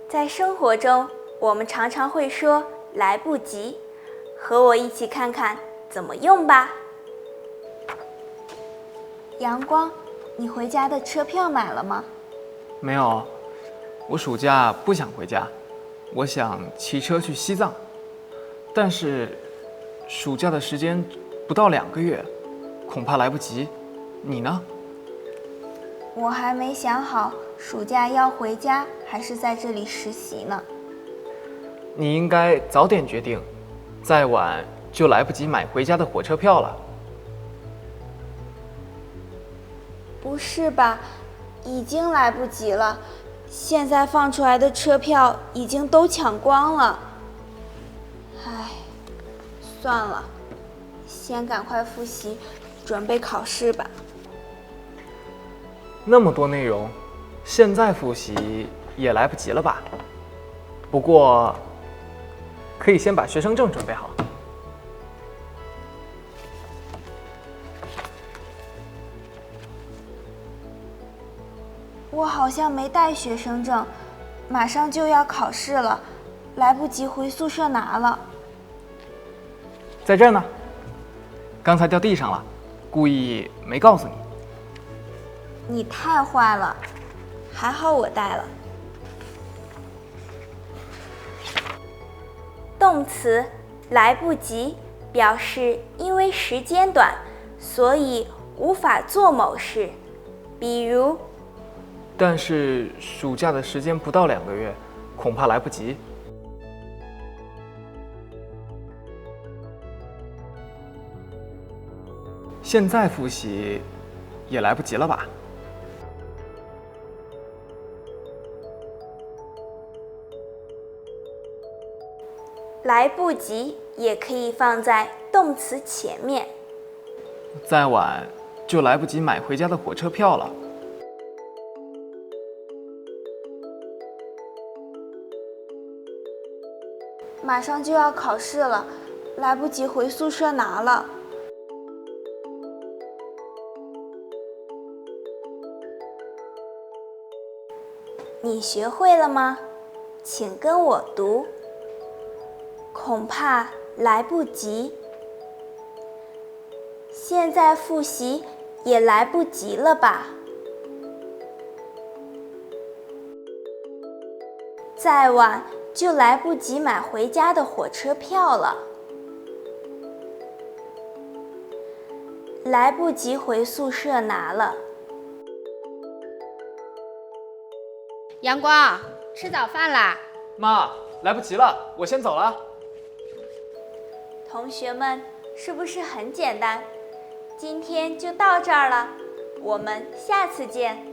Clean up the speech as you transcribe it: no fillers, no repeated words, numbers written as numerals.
在生活中，我们常常会说来不及，和我一起看看怎么用吧。阳光，你回家的车票买了吗？没有，我暑假不想回家，我想骑车去西藏，但是暑假的时间不到2个月，恐怕来不及。你呢？我还没想好暑假要回家还是在这里实习呢。你应该早点决定，再晚就来不及买回家的火车票了。不是吧，已经来不及了，现在放出来的车票已经都抢光了。唉，算了，先赶快复习，准备考试吧。那么多内容，现在复习也来不及了吧？不过，可以先把学生证准备好。我好像没带学生证，马上就要考试了，来不及回宿舍拿了。在这儿呢，刚才掉地上了，故意没告诉你。你太坏了，还好我带了。动词来不及表示因为时间短，所以无法做某事，比如但是暑假的时间不到2个月，恐怕来不及。现在复习也来不及了吧？来不及也可以放在动词前面。再晚就来不及买回家的火车票了。马上就要考试了，来不及回宿舍拿了。你学会了吗？请跟我读。恐怕来不及。现在复习也来不及了吧？再晚就来不及买回家的火车票了。来不及回宿舍拿了。阳光，吃早饭啦！妈，来不及了，我先走了。同学们，是不是很简单？今天就到这儿了，我们下次见。